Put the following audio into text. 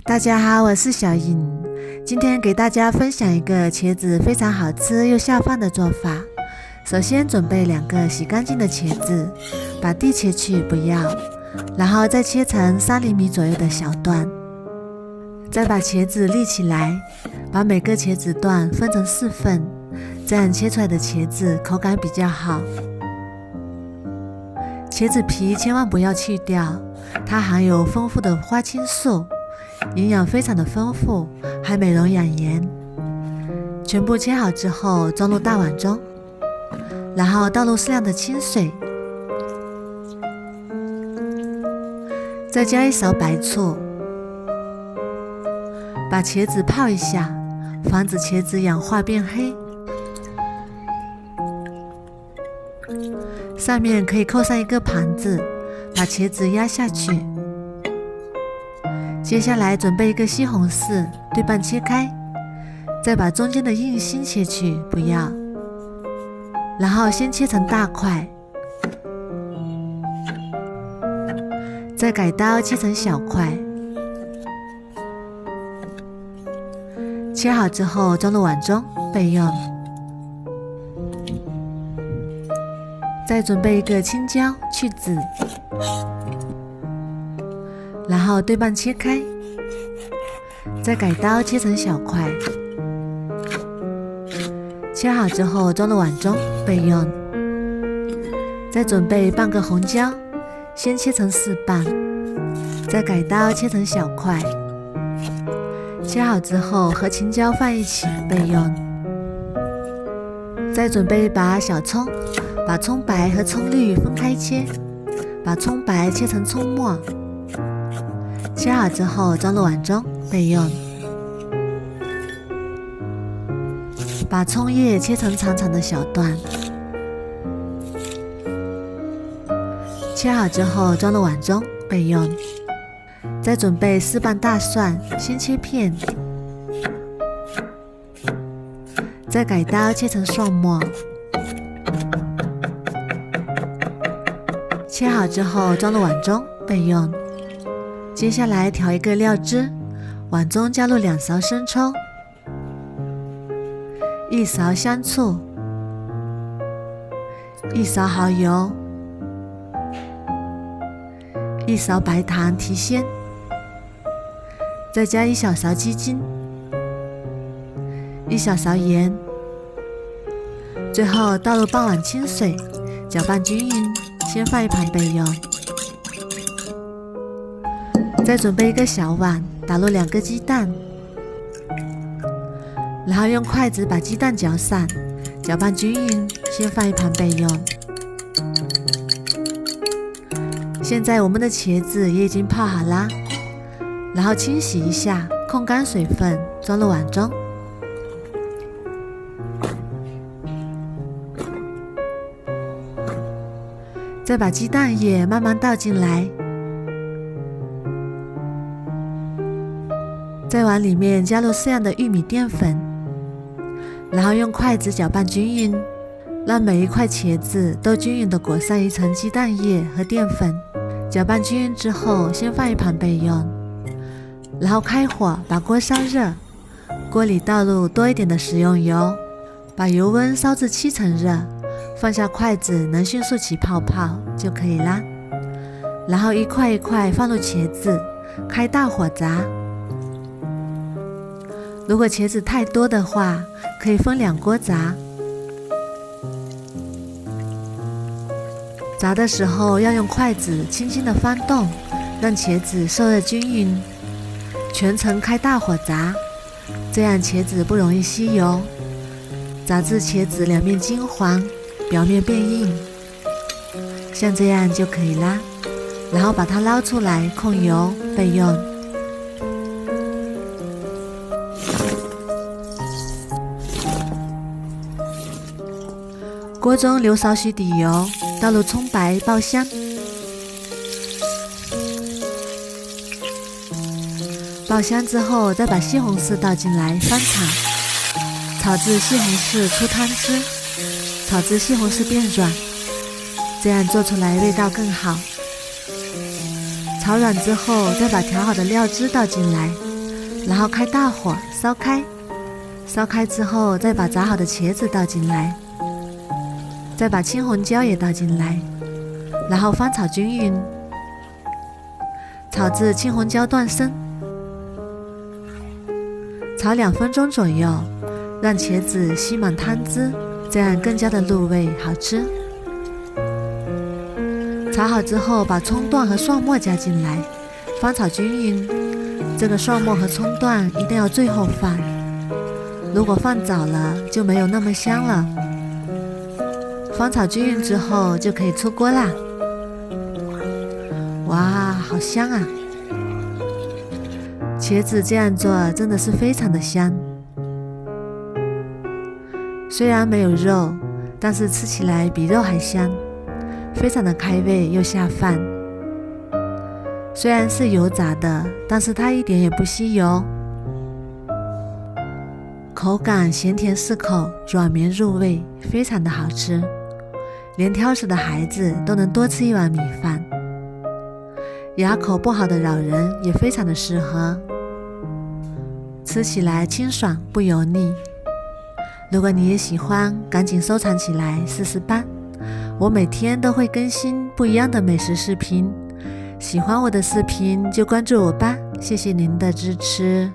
大家好，我是小颖，今天给大家分享一个茄子非常好吃又下饭的做法。首先准备2个洗干净的茄子，把蒂切去不要，然后再切成3厘米左右的小段。再把茄子立起来，把每个茄子段分成4份，这样切出来的茄子口感比较好。茄子皮千万不要去掉，它含有丰富的花青素，营养非常的丰富，还美容养颜。全部切好之后装入大碗中，然后倒入适量的清水，再加1勺白醋，把茄子泡一下，防止茄子氧化变黑。上面可以扣上一个盘子，把茄子压下去。接下来准备一个西红柿，对半切开，再把中间的硬心切去不要，然后先切成大块，再改刀切成小块。切好之后装入碗中备用。再准备一个青椒去籽，然后对半切开，再改刀切成小块。切好之后装入碗中备用。再准备半个红椒，先切成4瓣，再改刀切成小块。切好之后和青椒放一起备用。再准备一把小葱，把葱白和葱绿分开切，把葱白切成葱末。切好之后装入碗中备用。把葱叶切成长长的小段，切好之后装入碗中备用。再准备4瓣大蒜，先切片，再改刀切成蒜末。切好之后装入碗中备用。接下来调一个料汁，碗中加入2勺生抽，1勺香醋，1勺蚝油，1勺白糖提鲜，再加1小勺鸡精，1小勺盐，最后倒入半碗清水，搅拌均匀，先放一旁备用。再准备一个小碗，打入2个鸡蛋，然后用筷子把鸡蛋搅散，搅拌均匀，先放一旁备用。现在我们的茄子也已经泡好啦，然后清洗一下，控干水分，装入碗中。再把鸡蛋液慢慢倒进来，在碗里面加入适量的玉米淀粉，然后用筷子搅拌均匀，让每一块茄子都均匀地裹上一层鸡蛋液和淀粉。搅拌均匀之后先放一旁备用，然后开火把锅烧热，锅里倒入多一点的食用油，把油温烧至7成热，放下筷子能迅速起泡泡就可以啦。然后一块一块放入茄子，开大火炸。如果茄子太多的话，可以分2锅炸。炸的时候要用筷子轻轻地翻动，让茄子受热均匀，全程开大火炸，这样茄子不容易吸油。炸至茄子两面金黄，表面变硬，像这样就可以啦。然后把它捞出来控油备用。锅中留少许底油，倒入葱白爆香，爆香之后再把西红柿倒进来翻炒，炒至西红柿出汤汁，炒至西红柿变软，这样做出来味道更好。炒软之后再把调好的料汁倒进来，然后开大火烧开，烧开之后再把炸好的茄子倒进来，再把青红椒也倒进来，然后翻炒均匀，炒至青红椒断生，炒2分钟左右，让茄子吸满汤汁，这样更加的入味好吃。炒好之后，把葱段和蒜末加进来，翻炒均匀。这个蒜末和葱段一定要最后放，如果放早了就没有那么香了。翻炒均匀之后就可以出锅啦。哇，好香啊！茄子这样做真的是非常的香，虽然没有肉，但是吃起来比肉还香，非常的开胃又下饭。虽然是油炸的，但是它一点也不吸油，口感咸甜适口，软绵入味，非常的好吃，连挑食的孩子都能多吃一碗米饭，牙口不好的老人也非常的适合，吃起来清爽不油腻。如果你也喜欢，赶紧收藏起来试试吧，我每天都会更新不一样的美食视频，喜欢我的视频就关注我吧，谢谢您的支持。